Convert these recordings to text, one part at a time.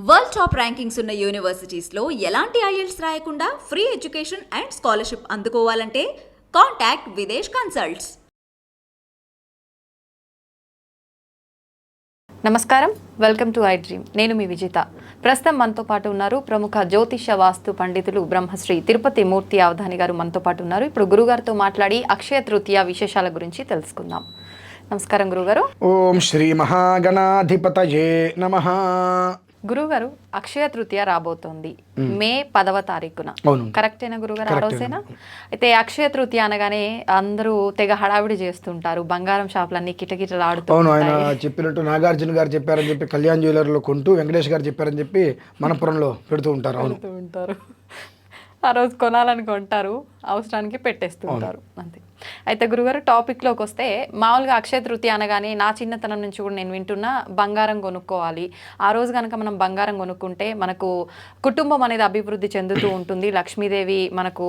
World top rankings ఉన్న యూనివర్సిటీస్లో ఎలాంటి IELTS రాయకుండా ఫ్రీ ఎడ్యుకేషన్ అండ్ స్కాలర్షిప్ అందుకోవాలంటే కాంటాక్ట్ విదేశ్ కన్సల్ట్స్. నమస్కారం, వెల్కమ్ టు ఐ డ్రీమ్. నేను మీ విజిత. ప్రస్తుతం మనతో పాటు ఉన్నారు ప్రముఖ జ్యోతిష వాస్తు పండితులు బ్రహ్మశ్రీ తిరుపతి మూర్తి అవధాని గారు మనతో పాటు ఉన్నారు. ఇప్పుడు గురుగారితో మాట్లాడి అక్షయ తృతీయ విశేషాల గురించి తెలుసుకుందాం. నమస్కారం గురుగారు. ఓం శ్రీ మహాగణాధిపతయే నమః. గురుగారు, అక్షయ తృతీయ రాబోతోంది మే 10వ తారీఖున. కరెక్టేనా గురుగారు? ఆ రోజేనా? అయితే అక్షయ తృతీయ అనగానే అందరూ తెగ హడావిడి చేస్తుంటారు, బంగారం షాపులన్నీ కిటకిటలు ఆడుతూ. అవును, ఆయన చెప్పినట్టు నాగార్జున గారు చెప్పారని చెప్పి కళ్యాణ్ జ్యువెలర్లో కొంటూ, వెంకటేష్ గారు చెప్పారని చెప్పి మనపురంలో పెడుతూ ఉంటారు. అవును, ఆ రోజు కొనాలని కొంటారు, అవసరానికి పెట్టేస్తుంటారు, అంతే. అయితే గురుగారు, టాపిక్లోకి వస్తే, మామూలుగా అక్షయ తృతీయ అనగానే నా చిన్నతనం నుంచి కూడా నేను వింటున్నా, బంగారం కొనుక్కోవాలి. ఆ రోజు కనుక మనం బంగారం కొనుక్కుంటే మనకు కుటుంబం అనేది అభివృద్ధి చెందుతూ ఉంటుంది, లక్ష్మీదేవి మనకు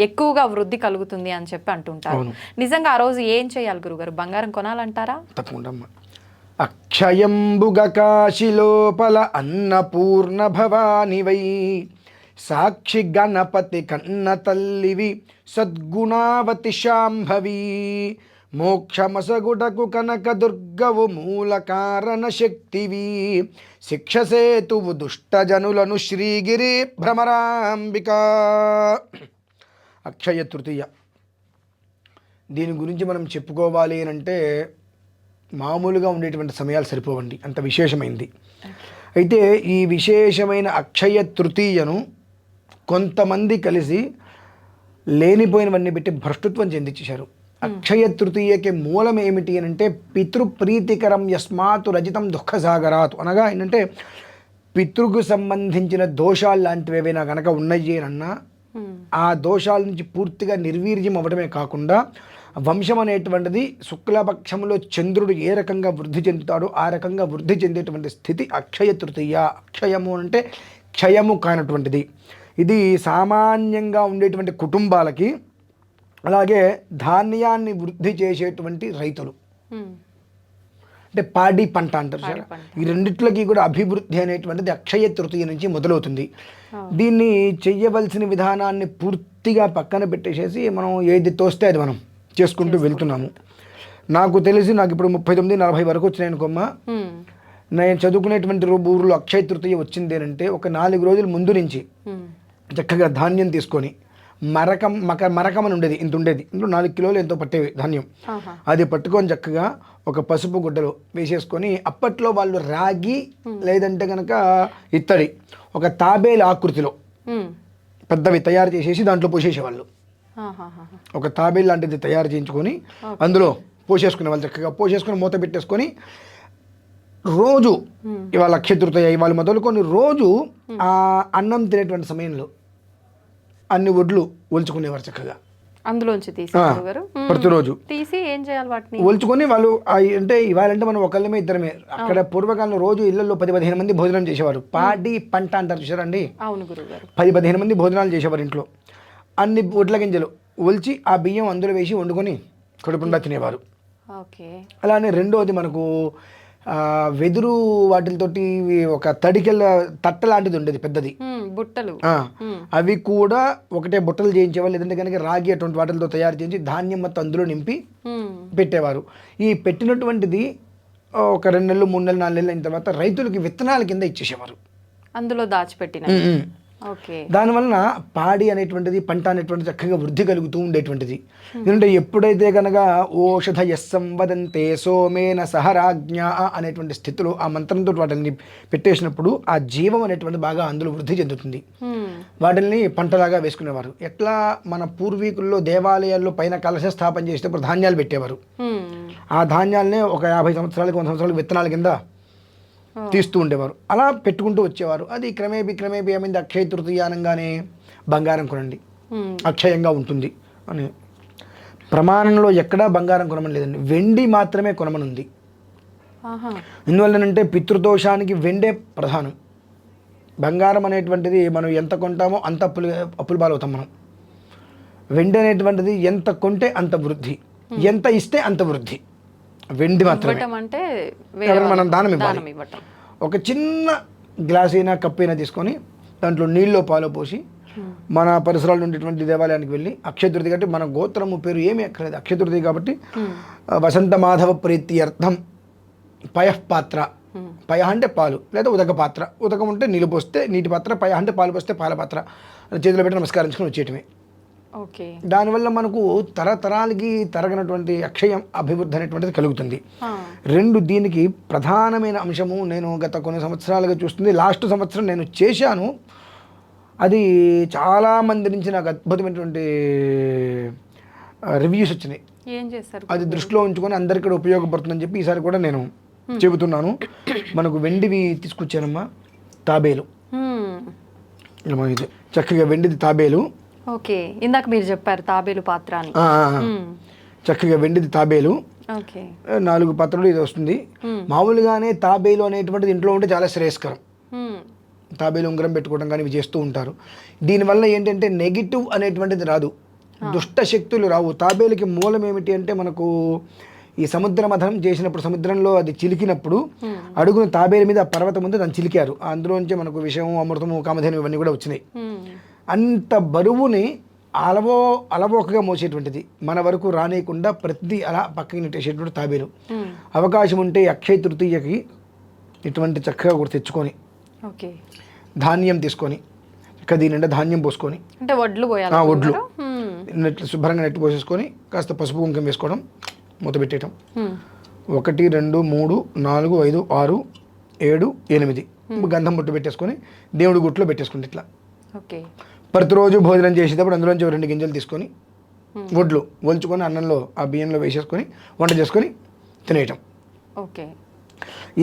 ఎక్కువగా వృద్ధి కలుగుతుంది అని చెప్పి అంటుంటారు. నిజంగా ఆ రోజు ఏం చేయాలి గురుగారు? బంగారం కొనాలంటారా? తప్పకుండా. అక్షయంబుగ కాశిలోపల అన్నపూర్ణ భవాని వై, సాక్షి గణపతి కన్న తల్లివి, సద్గుణావతి శాంభవి, మోక్షమసగుటకు కనక దుర్గవు మూల కారణ శక్తివి, శిక్షసేతువు దుష్టజనులను శ్రీగిరి భ్రమరాంబిక. అక్షయ తృతీయ, దీని గురించి మనం చెప్పుకోవాలి అని అంటే మామూలుగా ఉండేటువంటి సమయాలు సరిపోవండి, అంత విశేషమైంది. అయితే ఈ విశేషమైన అక్షయ తృతీయను కొంతమంది కలిసి లేనిపోయినవన్నీ పెట్టి భ్రష్టత్వం చెందించేశారు. అక్షయ తృతీయకి మూలం ఏమిటి అని అంటే, పితృప్రీతికరం యస్మాతు రజితం దుఃఖసాగరాత్ అనగా ఏంటంటే, పితృకు సంబంధించిన దోషాలు లాంటివి ఏవైనా కనుక ఉన్నాయి అన్నా ఆ దోషాల నుంచి పూర్తిగా నిర్వీర్యం అవ్వడమే కాకుండా, వంశం అనేటువంటిది శుక్లపక్షంలో చంద్రుడు ఏ రకంగా వృద్ధి చెందుతాడో ఆ రకంగా వృద్ధి చెందేటువంటి స్థితి అక్షయ తృతీయ. అక్షయము అంటే క్షయము కానటువంటిది. ఇది సామాన్యంగా ఉండేటువంటి కుటుంబాలకి, అలాగే ధాన్యాన్ని వృద్ధి చేసేటువంటి రైతులు, అంటే పాడి పంట అంటారు సార్, ఈ రెండిట్లకి కూడా అభివృద్ధి అనేటువంటిది అక్షయ తృతీయ నుంచి మొదలవుతుంది. దీన్ని చెయ్యవలసిన విధానాన్ని పూర్తిగా పక్కన పెట్టేసేసి మనం ఏది తోస్తే అది మనం చేసుకుంటూ వెళ్తున్నాము. నాకు తెలిసి నాకు ఇప్పుడు 39-40 వరకు వచ్చినాయి అనుకోమ్మ. నేను చదువుకునేటువంటి ఊరిలో అక్షయ తృతీయ వచ్చింది అంటే ఒక 4 రోజుల ముందు నుంచి చక్కగా ధాన్యం తీసుకొని, మరకం అని ఉండేది, ఇంత ఉండేది, ఇంట్లో 4 కిలోలు ఎంతో పట్టేవి ధాన్యం, అది పట్టుకొని చక్కగా ఒక పసుపు గుడ్డలో వేసేసుకొని, అప్పట్లో వాళ్ళు రాగి లేదంటే కనుక ఇత్తడి ఒక తాబేలు ఆకృతిలో పెద్దవి తయారు చేసేసి దాంట్లో పోసేసేవాళ్ళు. ఒక తాబేలు లాంటిది తయారు చేయించుకొని అందులో పోసేసుకునే వాళ్ళు, చక్కగా పోసేసుకొని మూత పెట్టేసుకొని రోజు ఇవాళ అక్షయ తృతీయ ఇవాళ మొదలుకొని రోజు ఆ అన్నం తినేటువంటి సమయంలో అన్ని వడ్లు ఒలుచుకునేవారు చక్కగా అందులోంచి తీసి ప్రతిరోజు తీసి ఏం చేయాలి వాటిని ఒలుచుకొని వాళ్ళు. అంటే ఇవాళంటే మనం ఒకళ్ళమే ఇద్దరమే, అక్కడ పూర్వకాలంలో రోజు ఇళ్లలో 10-15 మంది భోజనం చేసేవారు. పాడి పంట అంటారు చూసారండి. అవును గురుగారు. 10-15 మంది భోజనాలు చేసేవారు ఇంట్లో. అన్ని వడ్ల గింజలు ఒలిచి ఆ బియ్యం అందులో వేసి వండుకొని కడుపుండా తినేవారు. అలానే రెండోది మనకు వెదురు వాటితోటి ఒక తడికెళ్ళ తట్ట లాంటిది ఉండేది పెద్దది, బుట్టలు, అవి కూడా ఒకటే బుట్టలు చేయించేవాళ్ళు. లేదంటే కనుక రాగి అటువంటి వాటితో తయారు చేయించి ధాన్యం మొత్తం అందులో నింపి పెట్టేవారు. ఈ పెట్టినటువంటిది ఒక 2 నెలలు 3 నెలలు 4 నెలలు అయిన తర్వాత రైతులకి విత్తనాల కింద ఇచ్చేసేవారు, అందులో దాచిపెట్టిన. దానివలన పాడి అనేటువంటిది, పంట అనేటువంటిది చక్కగా వృద్ధి కలుగుతూ ఉండేటువంటిది. ఎందుకంటే ఎప్పుడైతే కనుక ఓషధయ సంవదంతే సోమేన సహరాజ్ఞ అనేటువంటి స్థితిలో ఆ మంత్రంతో వాటిని పెట్టేసినప్పుడు ఆ జీవం అనేటువంటిది బాగా అందులో వృద్ధి చెందుతుంది. వాటిని పంటలాగా వేసుకునేవారు. ఎట్లా మన పూర్వీకుల్లో దేవాలయాల్లో పైన కలశ స్థాపన చేసేటప్పుడు ధాన్యాలు పెట్టేవారు. ఆ ధాన్యాలనే ఒక 50 సంవత్సరాలకు 100 సంవత్సరాలకు విత్తనాల కింద తీస్తూ ఉండేవారు. అలా పెట్టుకుంటూ వచ్చేవారు. అది క్రమేపీ ఏమైంది, అక్షయ తృతీయ అనగానే బంగారం కొనండి, అక్షయంగా ఉంటుంది అని. ప్రమాణంలో ఎక్కడా బంగారం కొనమని లేదండి, వెండి మాత్రమే కొనమని ఉంది. ఎందువల్లనంటే పితృదోషానికి వెండే ప్రధానం. బంగారం అనేటువంటిది మనం ఎంత కొంటామో అంత అప్పులు పాలవుతాం మనం. వెండి అనేటువంటిది ఎంత కొంటే అంత వృద్ధి, ఎంత ఇస్తే అంత వృద్ధి. వెండి మాత్రమే అంటే మనం దానం ఇవ్వాలి. ఒక చిన్న గ్లాస్ అయినా కప్ అయినా తీసుకొని దాంట్లో నీళ్ళో పాలో పోసి మన పరిసరాల్లో ఉండేటువంటి దేవాలయానికి వెళ్ళి అక్షయ తృతీయ అంటే మన గోత్రము పేరు ఏమీ అక్కర్లేదు, అక్షయ తృతీయ కాబట్టి వసంత మాధవ ప్రీత్యర్థం పయఃపాత్ర, పయ అంటే పాలు లేదా ఉదక పాత్ర, ఉదకం ఉంటే నీళ్ళు పోస్తే నీటి పాత్ర, పయ అంటే పాలు పోస్తే పాల పాత్ర, చేతిలో పెట్టి నమస్కరించుకొని వచ్చేయటమే. ఓకే. దానివల్ల మనకు తరతరాలకి తరగనటువంటి అక్షయం అభివృద్ధి అనేటువంటిది కలుగుతుంది. రెండు, దీనికి ప్రధానమైన అంశము నేను గత కొన్ని సంవత్సరాలుగా చూస్తుంది, లాస్ట్ సంవత్సరం నేను చేశాను, అది చాలామంది నుంచి నాకు అద్భుతమైనటువంటి రివ్యూస్ వచ్చినాయి. ఏం చేస్తారు? అది దృష్టిలో ఉంచుకొని అందరికీ కూడా ఉపయోగపడుతుందని చెప్పి ఈసారి కూడా నేను చెబుతున్నాను. మనకు వెండివి తీసుకొచ్చానమ్మా, తాబేలు. ఇది చక్కగా వెండిది తాబేలు. ఓకే, ఇందాక మీరు చెప్పారు తాబేలు పాత్ర అని. చక్కగా వెండిది తాబేలు. ఓకే. 4 పాత్రలు ఇది వస్తుంది. మామూలుగానే తాబేలు అనేటువంటిది ఇంట్లో ఉంటే చాలా శ్రేయస్కరం. తాబేలు ఉంగరం పెట్టుకోవడం కానీ ఇవి చేస్తూ ఉంటారు. దీనివల్ల ఏంటంటే నెగిటివ్ అనేటువంటిది రాదు, దుష్ట శక్తులు రావు. తాబేలుకి మూలం ఏమిటి అంటే మనకు ఈ సముద్ర మథనం చేసినప్పుడు సముద్రంలో అది చిలికినప్పుడు అడుగున తాబేలు మీద పర్వతం ఉంది, దాన్ని చిలికారు, అందులోంచి మనకు విషము, అమృతము, కామధేను ఇవన్నీ కూడా వచ్చినాయి. అంత బరువుని అలవోకగా మోసేటువంటిది, మన వరకు రానియకుండా ప్రతిదీ అలా పక్కకి నెట్టేసేటువంటి తాబేలు. అవకాశం ఉంటే అక్షయ తృతీయకి ఇటువంటి చక్కగా కూడా తెచ్చుకొని ధాన్యం తీసుకొని దీని నిండా ధాన్యం పోసుకొని, అంటే వడ్లు పోయాలి, వడ్లు శుభ్రంగా నెట్టు పోసేసుకొని కాస్త పసుపు కుంకుమ వేసుకోవడం, మూత పెట్టేయటం. 1 2 3 4 5 6 7 8 గంధం బొట్టు పెట్టేసుకొని దేవుడి గుట్లో పెట్టేసుకుంటే ఇట్లా. ప్రతిరోజు భోజనం చేసేటప్పుడు అందులోంచి 2 గింజలు తీసుకొని వడ్లు ఒలుచుకొని అన్నంలో ఆ బియ్యంలో వేసేసుకొని వంట చేసుకొని తినేయటం. ఓకే.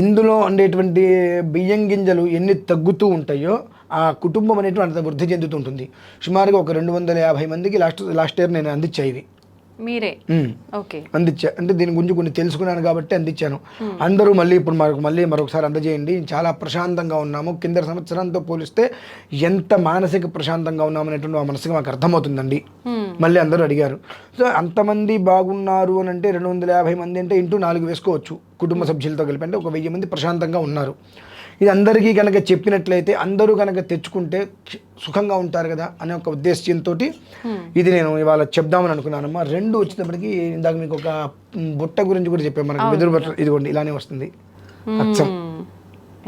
ఇందులో ఉండేటువంటి బియ్యం గింజలు ఎన్ని తగ్గుతూ ఉంటాయో ఆ కుటుంబం అనేటువంటి అంత వృద్ధి చెందుతూ ఉంటుంది. సుమారుగా ఒక 250 మందికి లాస్ట్ ఇయర్ నేను అందించా ఇవి. మీరే? ఓకే. అందించా, అంటే దీని గురించి కొన్ని తెలుసుకున్నాను కాబట్టి అందించాను. అందరూ ఇప్పుడు మరొకసారి అందజేయండి. చాలా ప్రశాంతంగా ఉన్నాము, కింద సంవత్సరంతో పోలిస్తే ఎంత మానసిక ప్రశాంతంగా ఉన్నాము అనేటువంటి ఆ మనసుగా మాకు అర్థమవుతుందండి. మళ్ళీ అందరూ అడిగారు. సో అంతమంది బాగున్నారు అని అంటే 250 మంది అంటే ఇంటూ 4 వేసుకోవచ్చు, కుటుంబ సభ్యులతో కలిపి అంటే ఒక 1000 మంది ప్రశాంతంగా ఉన్నారు. ఇది అందరికీ కనుక చెప్పినట్లయితే అందరూ కనుక తెచ్చుకుంటే సుఖంగా ఉంటారు కదా అనే ఒక ఉద్దేశంతో ఇది నేను ఇవాళ చెప్దామని అనుకున్నానమ్మా. 2 వచ్చేటప్పటికి ఇందాక మీకు ఒక బుట్ట గురించి కూడా చెప్పాను, మనకు వెదురు బుట్ట ఇదిగోండి ఇలానే వస్తుంది. అచ్చం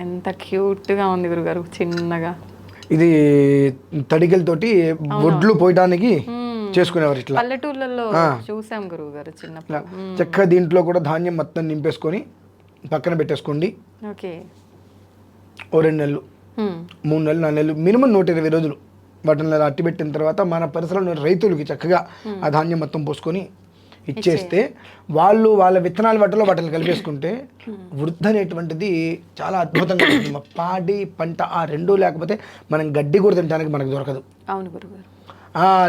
ఎంత క్యూట్గా ఉంది గురుగారు, చిన్నగా. ఇది తడికలతోటి బొడ్లు పోయడానికి చేసుకునేవారు ఇట్లా పల్లెటూళ్ళలో చూసాం గురువు గారు చిన్నప్పుడు. చక్కగా దీంట్లో కూడా ధాన్యం మొత్తం నింపేసుకొని పక్కన పెట్టేసుకోండి. ఓకే. 2 నెలలు 3 నెలలు 4 నెలలు మినిమం 120 రోజులు వాటిని అట్టి పెట్టిన తర్వాత మన పరిసరంలో రైతులకి చక్కగా ఆ ధాన్యం మొత్తం పోసుకొని ఇచ్చేస్తే వాళ్ళ విత్తనాల వాటిని కలిపేసుకుంటే వృద్ధి అనేటువంటిది చాలా అద్భుతంగా ఉంటుంది. పాడి పంట ఆ 2 లేకపోతే మనం గడ్డి కూడా తినడానికి మనకు దొరకదు. అవును గురుగారు.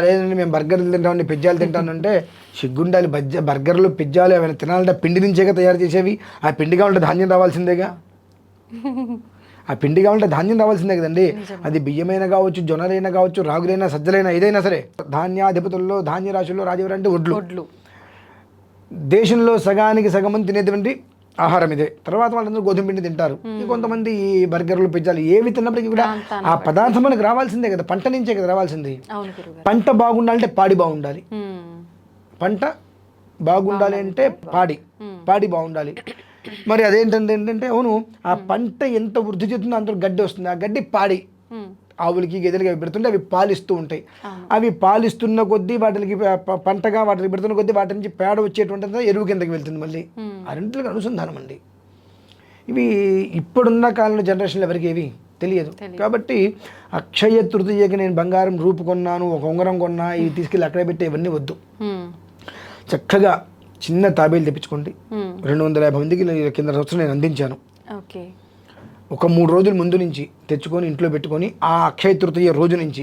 లేదండి మేము బర్గర్లు తింటామండి, పిజ్జాలు తింటానంటే సిగ్గుండాలి. బర్గర్లు పిజ్జాలు ఏమైనా తినాలంటే పిండి నుంచేగా తయారు చేసేవి, ఆ పిండి కావాలంటే ధాన్యం రావాల్సిందేగా. ఆ పిండి కావాలంటే ధాన్యం రావాల్సిందే కదండి. అది బియ్యమైనా కావచ్చు, జొన్నలైనా కావచ్చు, రాగులైనా, సజ్జలైనా, ఏదైనా సరే. ధాన్యాధిపతుల్లో ధాన్య రాశుల్లో రాజుగారు అంటే వడ్లు. దేశంలో సగానికి సగం మంది తినేటువంటి ఆహారం ఇదే. తర్వాత వాళ్ళందరూ గోధుమ పిండి తింటారు. కొంతమంది ఈ బర్గర్లు, పిజ్జాలు ఏవి తిన్నప్పటికీ కూడా ఆ పదార్థం మనకు రావాల్సిందే కదా, పంట నుంచే కదా రావాల్సింది. పంట బాగుండాలంటే పాడి బాగుండాలి. పంట బాగుండాలి అంటే పాడి బాగుండాలి. మరి అదేంటంటే అవును, ఆ పంట ఎంత వృద్ధి చెందుతుందో అంత గడ్డి వస్తుంది. ఆ గడ్డి పాడి ఆవులకి, గేదెలకి అవి పెడుతుంటే అవి పాలిస్తూ ఉంటాయి. అవి పాలిస్తున్న కొద్దీ వాటికి పంటగా వాటికి పెడుతున్న కొద్దీ వాటి నుంచి పేడ వచ్చేటువంటి ఎరువు కిందకి వెళ్తుంది. మళ్ళీ ఆ రెండింటికి అనుసంధానం అండి. ఇవి ఇప్పుడున్న కాలంలో జనరేషన్లో ఎవరికి ఏవి తెలియదు. కాబట్టి అక్షయ తృతీయకి నేను బంగారం రూపు కొన్నాను, ఒక ఉంగరం కొన్నా, ఇవి తీసుకెళ్ళి అక్కడే పెట్టి ఇవన్నీ వద్దు. చక్కగా చిన్న తాబేలు తెప్పించుకోండి. 250 మందికి కింద సంవత్సరం నేను అందించాను. ఒక 3 రోజుల ముందు నుంచి తెచ్చుకొని ఇంట్లో పెట్టుకొని ఆ అక్షయ తృతీయ రోజు నుంచి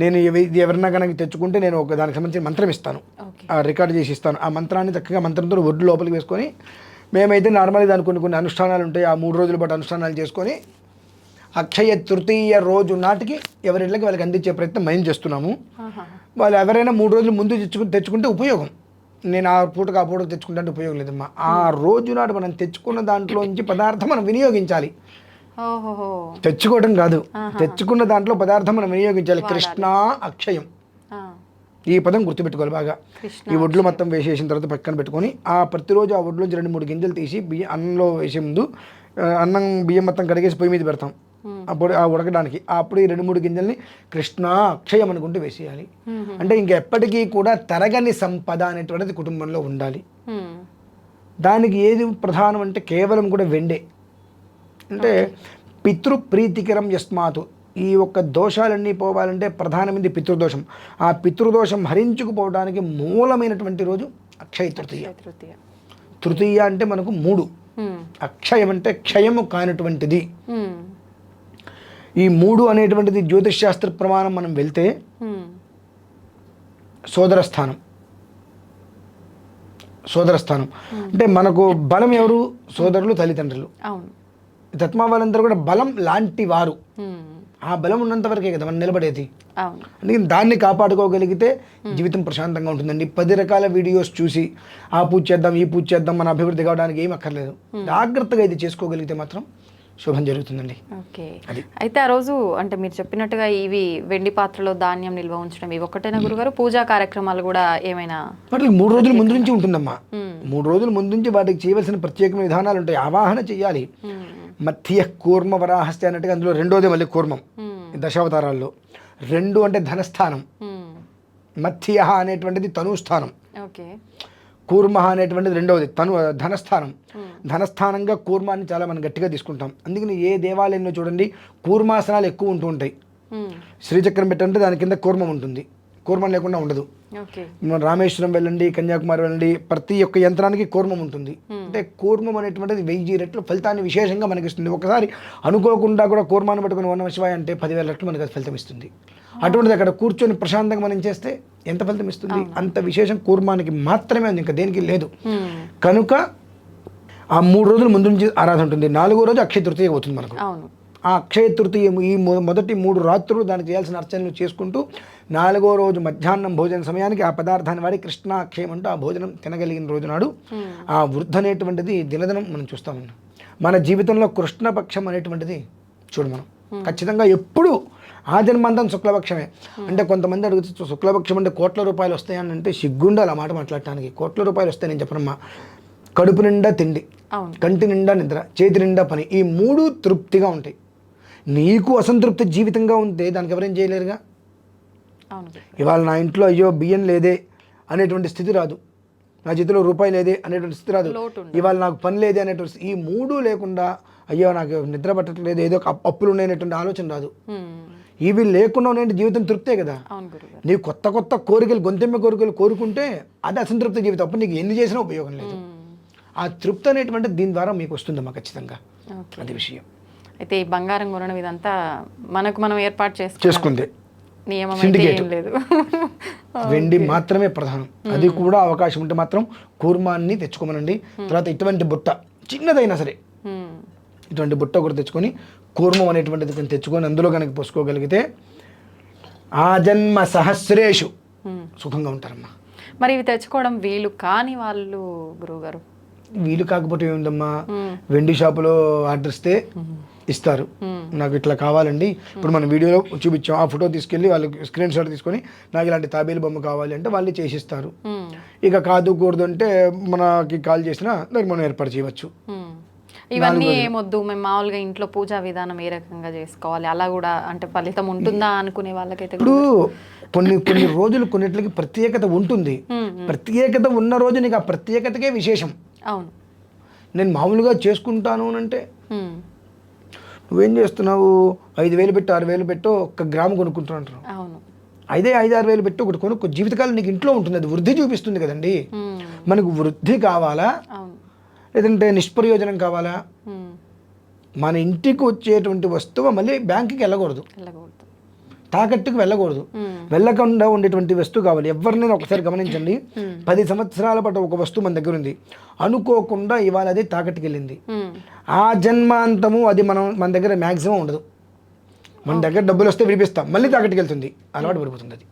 నేను ఎవరన్నా కనుక తెచ్చుకుంటే నేను ఒక దానికి సంబంధించిన మంత్రం ఇస్తాను, రికార్డ్ చేసి ఇస్తాను. ఆ మంత్రాన్ని చక్కగా మంత్రంతో ఒడ్డు లోపలికి వేసుకొని, మేమైతే నార్మల్గా దానికి కొన్ని అనుష్ఠానాలు ఉంటాయి, ఆ 3 రోజుల పాటు అనుష్ఠానాలు చేసుకొని అక్షయ తృతీయ రోజు నాటికి ఎవరిళ్ళకి వాళ్ళకి అందించే ప్రయత్నం మేము చేస్తున్నాము. వాళ్ళు ఎవరైనా 3 రోజుల ముందు తెచ్చుకుంటే ఉపయోగం. నేను ఆ పూటకు తెచ్చుకుంటే ఉపయోగం లేదమ్మా. ఆ రోజు నాడు మనం తెచ్చుకున్న దాంట్లో నుంచి పదార్థం మనం వినియోగించాలి. ఓహోహో. తెచ్చుకోవడం కాదు, తెచ్చుకున్న దాంట్లో పదార్థం మనం వినియోగించాలి. కృష్ణ అక్షయం, ఆ, ఈ పదం గుర్తుపెట్టుకోవాలి బాగా. ఈ ఒడ్లు మొత్తం వేసేసిన తర్వాత పక్కన పెట్టుకొని ప్రతిరోజు ఆ ఒడ్లోంచి 2-3 గింజలు తీసి అన్నంలో వేసే ముందు అన్నం బియ్యం మొత్తం కడిగేసి పొయ్యి మీద పెడతాం. అప్పుడు ఆ ఉడకడానికి అప్పుడు ఈ 2-3 గింజల్ని కృష్ణ అక్షయం అనుకుంటూ వేసేయాలి. అంటే ఇంకెప్పటికీ కూడా తరగని సంపద అనేటువంటిది కుటుంబంలో ఉండాలి. దానికి ఏది ప్రధానం అంటే కేవలం కూడా వెండే. అంటే పితృప్రీతికరం యస్మాతు, ఈ ఒక్క దోషాలన్నీ పోవాలంటే ప్రధానమైనది పితృదోషం. ఆ పితృదోషం హరించుకుపోవడానికి మూలమైనటువంటి రోజు అక్షయ తృతీయ. తృతీయ అంటే మనకు 3, అక్షయం అంటే క్షయము కానటువంటిది. ఈ 3 అనేటువంటిది జ్యోతిష్ శాస్త్ర ప్రమాణం మనం వెళ్తే సోదర స్థానం. అంటే మనకు బలం ఎవరు? సోదరులు, తల్లిదండ్రులు. తత్మా వాళ్ళందరూ కూడా బలం లాంటి వారు. ఆ బలం ఉన్నంత వరకే కదా మనం నిలబడేది. అందుకని దాన్ని కాపాడుకోగలిగితే జీవితం ప్రశాంతంగా ఉంటుందండి. 10 రకాల వీడియోస్ చూసి ఆ పూజ చేద్దాం, ఈ పూజ చేద్దాం, మన అభివృద్ధి కావడానికి ఏం అక్కర్లేదు. జాగ్రత్తగా ఇది చేసుకోగలిగితే మాత్రం శుభం జరుగుతుందండి. ఓకే. అయితే ఆ రోజు అంటే మీరు చెప్పినట్టుగా ఇవి వెండి పాత్రలో ధాన్యం నిల్వ ఉంచడం ఇవి ఒకటేనా గురుగారు? పూజా కార్యక్రమాలు కూడా ఏమైనా? వాటికి 3 రోజుల ముందు నుంచి ఉంటుందమ్మా. 3 రోజుల ముందు నుంచి వాటికి చేయవలసిన ప్రత్యేకమైన విధానాలు ఉంటాయి. ఆవాహన చెయ్యాలి. మధ్య కూర్మ వరాహస్తి అన్నట్టుగా అందులో రెండోది మళ్ళీ కూర్మం దశావతారాల్లో. 2 అంటే ధనస్థానం, మధ్య అనేటువంటిది తనుస్థానం, కూర్మ అనేటువంటిది రెండవది ధనస్థానం. ధనస్థానంగా కూర్మాన్ని చాలా మనం గట్టిగా తీసుకుంటాం. అందుకని ఏ దేవాలయంలో చూడండి కూర్మాసనాలు ఎక్కువ ఉంటూ ఉంటాయి. శ్రీచక్రం పెట్టంటే దాని కింద కూర్మం ఉంటుంది, కూర్మం లేకుండా ఉండదు. రామేశ్వరం వెళ్ళండి, కన్యాకుమారి వెళ్ళండి, ప్రతి ఒక్క యంత్రానికి కూర్మం ఉంటుంది. అంటే కూర్మం అనేటువంటిది 1000 రెట్లు ఫలితాన్ని విశేషంగా మనకి ఇస్తుంది. ఒకసారి అనుకోకుండా కూడా కూర్మాన్ని పట్టుకుని ఓం నమః శివాయ అంటే 10,000 రెట్లు మనకి అది ఫలితం ఇస్తుంది. అటువంటిది అక్కడ కూర్చొని ప్రశాంతంగా మనం చేస్తే ఎంత ఫలితం ఇస్తుంది? అంత విశేషం కూర్మానికి మాత్రమే ఉంది, ఇంకా దేనికి లేదు. కనుక ఆ 3 రోజుల ముందు నుంచి ఆరాధన ఉంటుంది. 4వ రోజు అక్షయ తృతీయ అవుతుంది మనకు. ఆ అక్షయ తృతీయ ఈ మొదటి 3 రాత్రులు దానికి చేయాల్సిన అర్చనలు చేసుకుంటూ 4వ రోజు మధ్యాహ్నం భోజన సమయానికి ఆ పదార్థాన్ని వాడి కృష్ణ అక్షయం అంటూ ఆ భోజనం తినగలిగిన రోజు నాడు ఆ వృద్ధి అనేటువంటిది దినదినం మనం చూస్తామన్నాం. మన జీవితంలో కృష్ణపక్షం అనేటువంటిది చూడు మనం ఖచ్చితంగా ఎప్పుడు ఆ జన్మంతం శుక్లపక్షమే. అంటే కొంతమంది అడుగుతూ శుక్లపక్షం అంటే కోట్ల రూపాయలు వస్తాయని అంటే సిగ్గుండాలి ఆ మాట మాట్లాడటానికి. కోట్ల రూపాయలు వస్తాయి నేను చెప్పనమ్మా. కడుపు నిండా తిండి, కంటి నిండా నిద్ర, చేతి నిండా పని, ఈ 3 తృప్తిగా ఉంటాయి. నీకు అసంతృప్తి జీవితంగా ఉంటే దానికి ఎవరేం చేయలేరుగా. ఇవాళ నా ఇంట్లో అయ్యో బియ్యం లేదే అనేటువంటి స్థితి రాదు, నా చేతిలో రూపాయి లేదే అనేటువంటి స్థితి రాదు, ఇవాళ నాకు పని లేదే అనేటువంటి ఈ 3 లేకుండా అయ్యో నాకు నిద్ర పట్టట్లేదు, ఏదో అప్పులు ఉన్నాయనేటువంటి ఆలోచన రాదు. ఇవి లేకుండా ఉండే జీవితం తృప్తే కదా. నీకు కొత్త కొత్త కోరికలు, గొంతెమ్మ కోరికలు కోరుకుంటే అది అసంతృప్తి జీవితం. అప్పుడు నీకు ఎన్ని చేసినా ఉపయోగం లేదు. ఆ తృప్తి అనేటువంటి దీని ద్వారా మీకు వస్తుందమ్మా ఖచ్చితంగా. అది విషయం. అయితే ఈ బంగారం కొనడం ఇదంతా మనకు మనం ఏర్పాటు చేసుకుంది, నియమం లేదు. వెండి మాత్రమే ప్రధానం. అది కూడా అవకాశం ఉంటే మాత్రం కూర్మాన్ని తెచ్చుకోమనండి. తర్వాత ఇటువంటి బుట్ట చిన్నదైనా సరే ఇటువంటి బుట్ట కూడా తెచ్చుకొని కూర్మం అనేటువంటిది తెచ్చుకొని అందులో కనుక పోసుకోగలిగితే ఆ జన్మ సహస్రేషు సుఖంగా ఉంటారమ్మా. మరి ఇవి తెచ్చుకోవడం వీలు కాని వాళ్ళు గురువుగారు? వీలు కాకపోతే ఏముందమ్మా, వెండి షాపులో ఆర్డర్ ఇస్తే ఇస్తారు. నాకు ఇట్లా కావాలండి, ఇప్పుడు మనం వీడియోలో చూపించాం, ఆ ఫోటో తీసుకెళ్ళి వాళ్ళకి స్క్రీన్ షాట్ తీసుకొని నాకు ఇలాంటి తాబేలు బొమ్మ కావాలి అంటే వాళ్ళు చేసిస్తారు. ఇక కాదు కూడదు అంటే మనకి కాల్ చేసినా దానికి మనం ఏర్పాటు చేయవచ్చు. ఇవన్నీ ఏమొద్దు, మేము మామూలుగా ఇంట్లో పూజా విధానం ఏ రకంగా చేసుకోవాలి అలా కూడా అంటే ఫలితం ఉంటుందా అనుకునే వాళ్ళకైతే ఇప్పుడు కొన్ని రోజులు కొన్నిటికి ప్రత్యేకత ఉంటుంది. ప్రత్యేకత ఉన్న రోజు నీకు ఆ ప్రత్యేకతకే విశేషం. అవును, నేను మామూలుగా చేసుకుంటాను అంటే నువ్వేం చేస్తున్నావు, 5,000 పెట్టు 6,000 పెట్టు 1 గ్రాము కొనుక్కుంటున్నావు. అవును, 5,000-6,000 వేలు ఒకటి కొనుక్కో, జీవితకాలం నీకు ఇంట్లో ఉంటుంది, అది వృద్ధి చూపిస్తుంది కదండి. మనకు వృద్ధి కావాలా లేదంటే నిష్ప్రయోజనం కావాలా? మన ఇంటికి వచ్చేటువంటి వస్తువు మళ్ళీ బ్యాంకుకి వెళ్ళకూడదు, తాకట్టుకు వెళ్ళకూడదు. వెళ్ళకుండా ఉండేటువంటి వస్తువు కావాలి. ఎవరినైనా ఒకసారి గమనించండి, 10 సంవత్సరాల పాటు ఒక వస్తువు మన దగ్గర ఉంది, అనుకోకుండా ఇవాళ అది తాకట్టుకి వెళ్ళింది, ఆ జన్మాంతము అది మన దగ్గర మ్యాక్సిమం ఉండదు. మన దగ్గర డబ్బులు వస్తే విడిపిస్తాం, మళ్ళీ తాకట్టుకి వెళ్తుంది, అలవాటు పడిపోతుంది. అది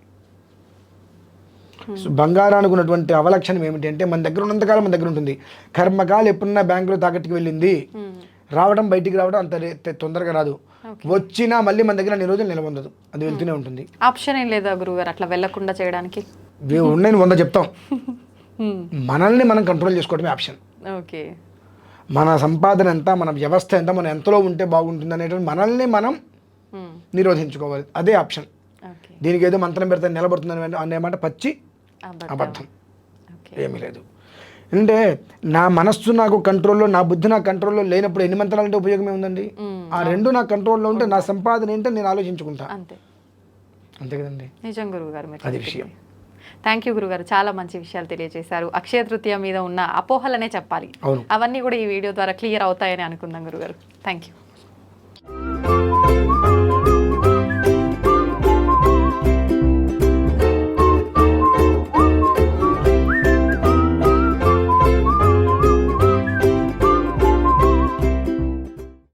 బంగారానికి ఉన్నటువంటి అవలక్షణం ఏమిటి అంటే మన దగ్గర ఉన్నంతకాలం మన దగ్గర ఉంటుంది. కర్మకాలు ఎప్పుడన్నా బ్యాంకులో తాకట్టుకి వెళ్ళింది, రావడం బయటికి రావడం అంత తొందరగా రాదు. వచ్చినా మళ్ళీ మన దగ్గర అన్ని రోజులు నిలబొందదు, అది వెళ్తూనే ఉంటుంది. ఆప్షన్ ఏం లేదా గురుగారు అట్లా వెళ్లకుండా చేయడానికి? ఉన్నాయి 100 చెప్తాం. మనల్ని మనం కంట్రోల్ చేసుకోవడమే ఆప్షన్. ఓకే, మన సంపాదన ఎంత, మన వ్యవస్థ ఎంత, మనం ఎంతలో ఉంటే బాగుంటుంది అనేటువంటి మనల్ని మనం నిరోధించుకోవాలి, అదే ఆప్షన్. ఓకే, దీనికి ఏదో మంత్రం పెడితే నిలబడుతుందని అనే మాట పచ్చి అబద్ధం, ఏమీ లేదు. అంటే నా మనస్సు నాకు కంట్రోల్లో, నా బుద్ధి నా కంట్రోల్లో లేనప్పుడు ఎన్ని మంత్రాలు అంటే ఉపయోగం ఏముందండి? ఆ రెండు నా కంట్రోల్లో ఉంటే నా సంపాదన ఏంటో నేను ఆలోచించుకుంటా, అంతే అంతే కదండి. నిజం గురుగారు, అది విషయం. థ్యాంక్ యూ గురుగారు, చాలా మంచి విషయాలు తెలియజేశారు. అక్షయ తృతీయ మీద ఉన్న అపోహలనే చెప్పాలి, అవును, అవన్నీ కూడా ఈ వీడియో ద్వారా క్లియర్ అవుతాయని అనుకుందాం గురుగారు. Thank you.